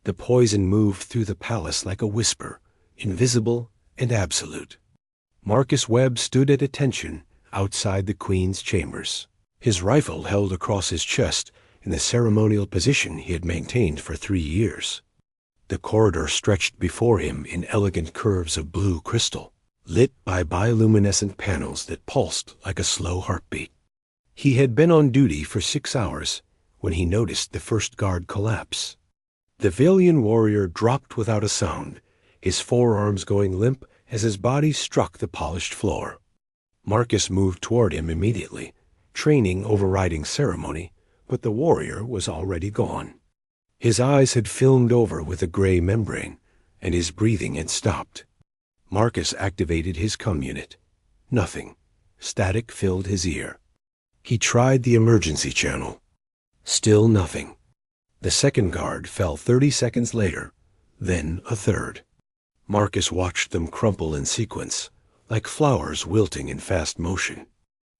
The poison moved through the palace like a whisper, invisible and absolute. Marcus Webb stood at attention outside the Queen's chambers, his rifle held across his chest in the ceremonial position he had maintained for 3 years. The corridor stretched before him in elegant curves of blue crystal, lit by bioluminescent panels that pulsed like a slow heartbeat. He had been on duty for 6 hours when he noticed the first guard collapse. The Valian warrior dropped without a sound, his forearms going limp as his body struck the polished floor. Marcus moved toward him immediately, training overriding ceremony, but the warrior was already gone. His eyes had filmed over with a gray membrane, and his breathing had stopped. Marcus activated his comm unit. Nothing. Static filled his ear. He tried the emergency channel. Still nothing. The second guard fell 30 seconds later, then a third. Marcus watched them crumple in sequence, like flowers wilting in fast motion.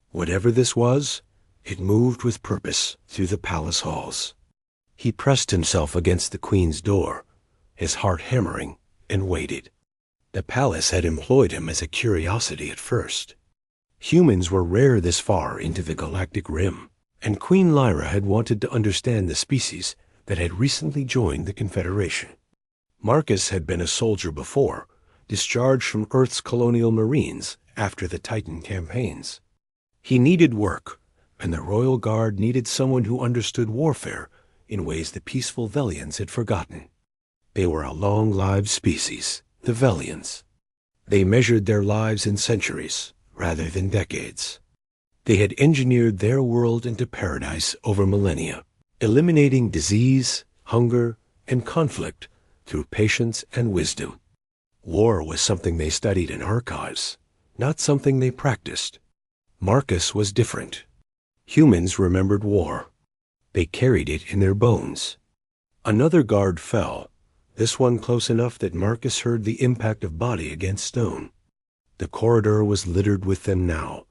Whatever this was, it moved with purpose through the palace halls. He pressed himself against the Queen's door, his heart hammering, and waited. The palace had employed him as a curiosity at first. Humans were rare this far into the galactic rim, and Queen Lyra had wanted to understand the species that had recently joined the Confederation. Marcus had been a soldier before, discharged from Earth's colonial marines after the Titan campaigns. He needed work, and the Royal Guard needed someone who understood warfare in ways the peaceful Velians had forgotten. They were a long-lived species, the Velians. They measured their lives in centuries rather than decades. They had engineered their world into paradise over millennia, eliminating disease, hunger, and conflict through patience and wisdom. War was something they studied in archives, not something they practiced. Marcus was different. Humans remembered war. They carried it in their bones. Another guard fell, this one close enough that Marcus heard the impact of body against stone. The corridor was littered with them now,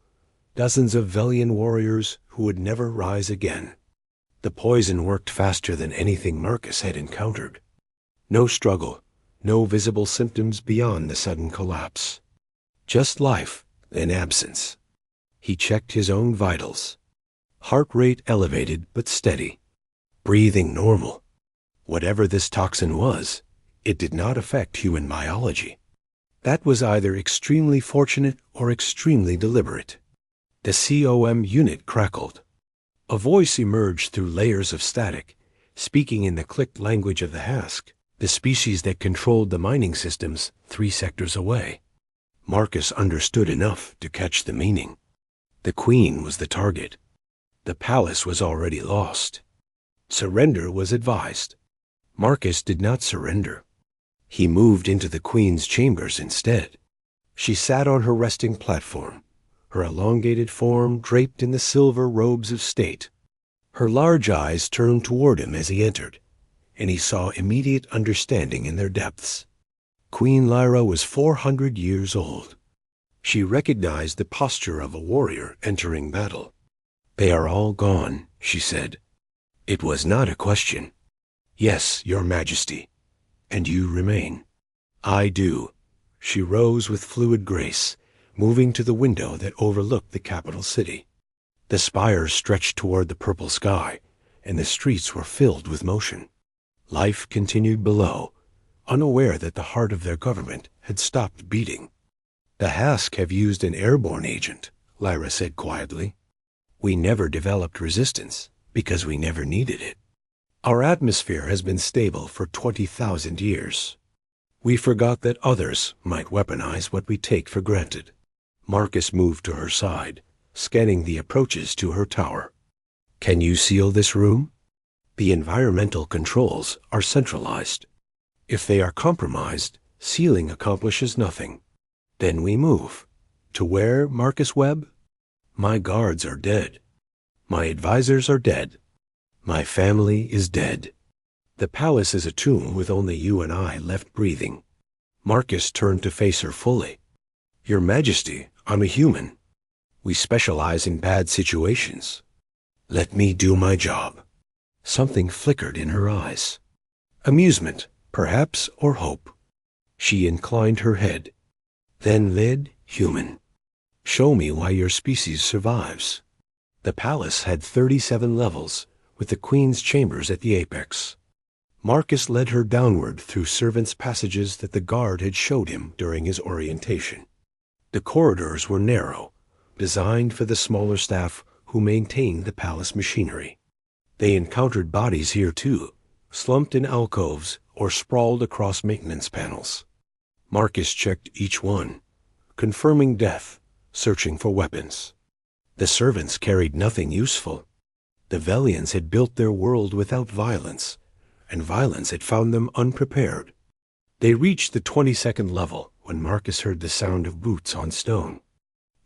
dozens of Velian warriors who would never rise again. The poison worked faster than anything Marcus had encountered. No struggle, no visible symptoms beyond the sudden collapse. Just life, then absence. He checked his own vitals. Heart rate elevated but steady. Breathing normal. Whatever this toxin was, it did not affect human biology. That was either extremely fortunate or extremely deliberate. The COM unit crackled. A voice emerged through layers of static, speaking in the clicked language of the Hask, the species that controlled the mining systems 3 sectors away. Marcus understood enough to catch the meaning. The Queen was the target. The palace was already lost. Surrender was advised. Marcus did not surrender. He moved into the Queen's chambers instead. She sat on her resting platform, her elongated form draped in the silver robes of state. Her large eyes turned toward him as he entered, and he saw immediate understanding in their depths. Queen Lyra was 400 years old. She recognized the posture of a warrior entering battle. "They are all gone," she said. It was not a question. "Yes, Your Majesty. And you remain." "I do." She rose with fluid grace, moving to the window that overlooked the capital city. The spires stretched toward the purple sky, and the streets were filled with motion. Life continued below, unaware that the heart of their government had stopped beating. "The Hask have used an airborne agent," Lyra said quietly. "We never developed resistance because we never needed it. Our atmosphere has been stable for 20,000 years. We forgot that others might weaponize what we take for granted." Marcus moved to her side, scanning the approaches to her tower. "Can you seal this room? The environmental controls are centralized. If they are compromised, sealing accomplishes nothing. Then we move. To where, Marcus Webb? My guards are dead. My advisors are dead. My family is dead. The palace is a tomb with only you and I left breathing." Marcus turned to face her fully. "Your Majesty, I'm a human. We specialize in bad situations. Let me do my job." Something flickered in her eyes. Amusement, perhaps, or hope. She inclined her head. Then led, human. Show me why your species survives. The palace had 37 levels, with the queen's chambers at the apex. Marcus led her downward through servants' passages that the guard had showed him during his orientation. The corridors were narrow, designed for the smaller staff who maintained the palace machinery. They encountered bodies here too, slumped in alcoves or sprawled across maintenance panels. Marcus checked each one, confirming death, searching for weapons. The servants carried nothing useful. The Velians had built their world without violence, and violence had found them unprepared. They reached the 22nd level when Marcus heard the sound of boots on stone.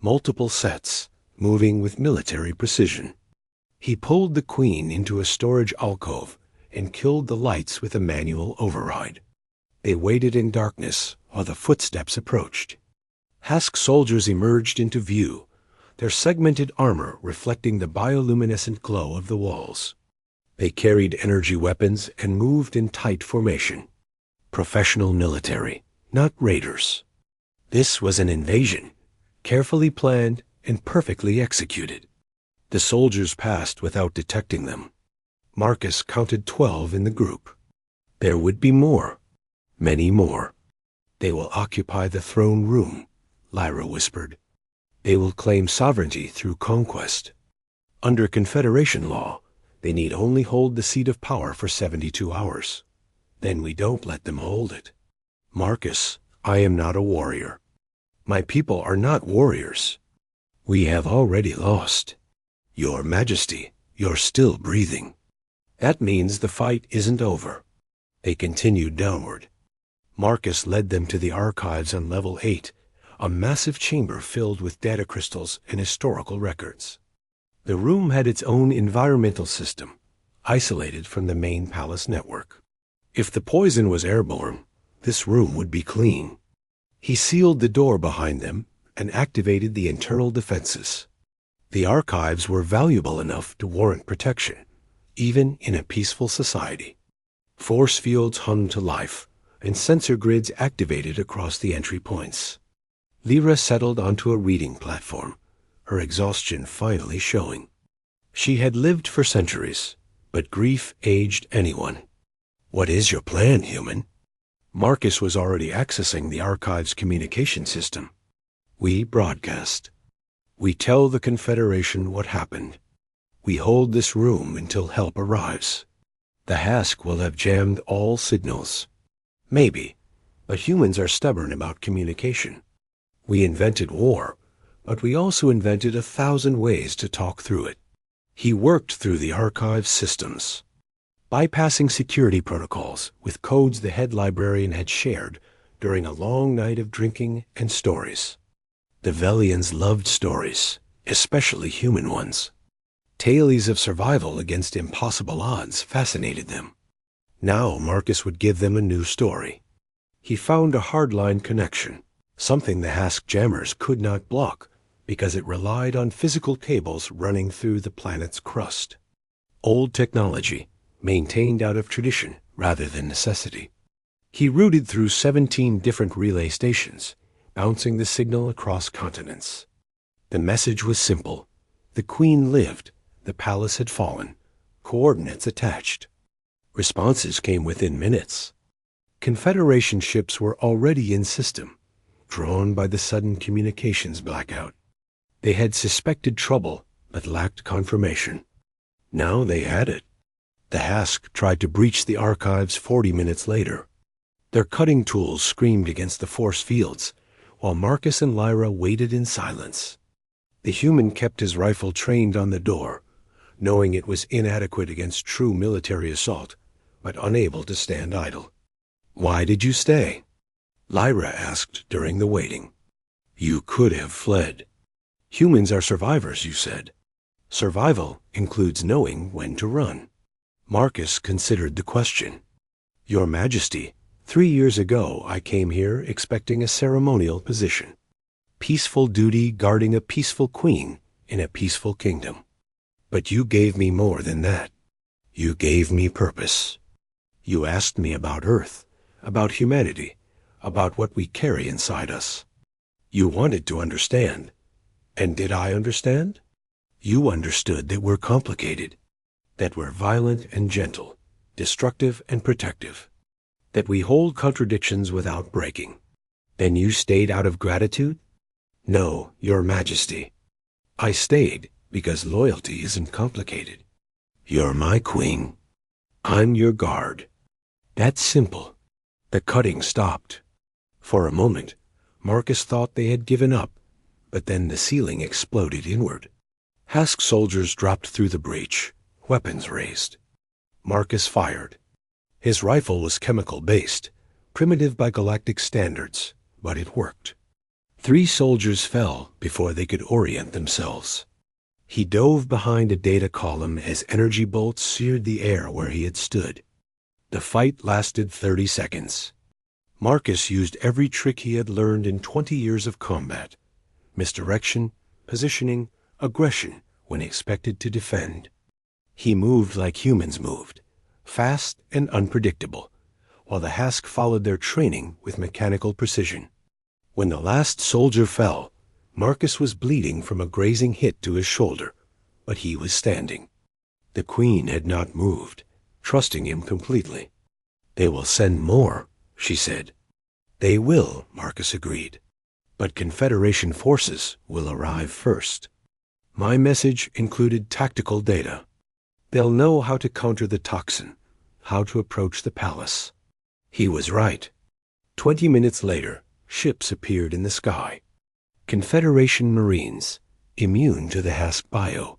Multiple sets, moving with military precision. He pulled the queen into a storage alcove and killed the lights with a manual override. They waited in darkness while the footsteps approached. Hask soldiers emerged into view, their segmented armor reflecting the bioluminescent glow of the walls. They carried energy weapons and moved in tight formation. Professional military, not raiders. This was an invasion, carefully planned and perfectly executed. The soldiers passed without detecting them. Marcus counted 12 in the group. There would be more, many more. They will occupy the throne room, Lyra whispered. They will claim sovereignty through conquest. Under Confederation law, they need only hold the seat of power for 72 hours. Then we don't let them hold it. Marcus, I am not a warrior. My people are not warriors. We have already lost. Your Majesty, you're still breathing. That means the fight isn't over. They continued downward. Marcus led them to the archives on level 8, a massive chamber filled with data crystals and historical records. The room had its own environmental system, isolated from the main palace network. If the poison was airborne, this room would be clean. He sealed the door behind them and activated the internal defenses. The archives were valuable enough to warrant protection, even in a peaceful society. Force fields hummed to life, and sensor grids activated across the entry points. Lyra settled onto a reading platform, her exhaustion finally showing. She had lived for centuries, but grief aged anyone. What is your plan, human? Marcus was already accessing the archive's communication system. We broadcast. We tell the Confederation what happened. We hold this room until help arrives. The Hask will have jammed all signals. Maybe, but humans are stubborn about communication. We invented war, but we also invented 1,000 ways to talk through it. He worked through the archive's systems, bypassing security protocols with codes the head librarian had shared during a long night of drinking and stories. The Velians loved stories, especially human ones. Tales of survival against impossible odds fascinated them. Now Marcus would give them a new story. He found a hardline connection, something the Hask jammers could not block because it relied on physical cables running through the planet's crust. Old technology, maintained out of tradition rather than necessity. He routed through 17 different relay stations, bouncing the signal across continents. The message was simple. The Queen lived, the palace had fallen, coordinates attached. Responses came within minutes. Confederation ships were already in system, drawn by the sudden communications blackout. They had suspected trouble, but lacked confirmation. Now they had it. The Hask tried to breach the archives 40 minutes later. Their cutting tools screamed against the force fields, while Marcus and Lyra waited in silence. The human kept his rifle trained on the door, knowing it was inadequate against true military assault, but unable to stand idle. "Why did you stay?" Lyra asked during the waiting. "You could have fled. Humans are survivors, you said. Survival includes knowing when to run." Marcus considered the question. "Your Majesty, 3 years ago I came here expecting a ceremonial position. Peaceful duty guarding a peaceful queen in a peaceful kingdom. But you gave me more than that. You gave me purpose. You asked me about Earth, about humanity, about what we carry inside us. You wanted to understand. And did I understand? You understood that we're complicated, that we're violent and gentle, destructive and protective, that we hold contradictions without breaking. Then you stayed out of gratitude? No, Your Majesty. I stayed because loyalty isn't complicated. You're my queen. I'm your guard. That's simple. The cutting stopped. For a moment, Marcus thought they had given up, but then the ceiling exploded inward. Hask soldiers dropped through the breach, weapons raised. Marcus fired. His rifle was chemical-based, primitive by galactic standards, but it worked. 3 soldiers fell before they could orient themselves. He dove behind a data column as energy bolts seared the air where he had stood. The fight lasted 30 seconds. Marcus used every trick he had learned in 20 years of combat: misdirection, positioning, aggression when expected to defend. He moved like humans moved, fast and unpredictable, while the Hask followed their training with mechanical precision. When the last soldier fell, Marcus was bleeding from a grazing hit to his shoulder, but he was standing. The Queen had not moved, trusting him completely. They will send more, she said. They will, Marcus agreed. But Confederation forces will arrive first. My message included tactical data. They'll know how to counter the toxin, how to approach the palace. He was right. 20 minutes later, ships appeared in the sky. Confederation Marines, immune to the Hask bio,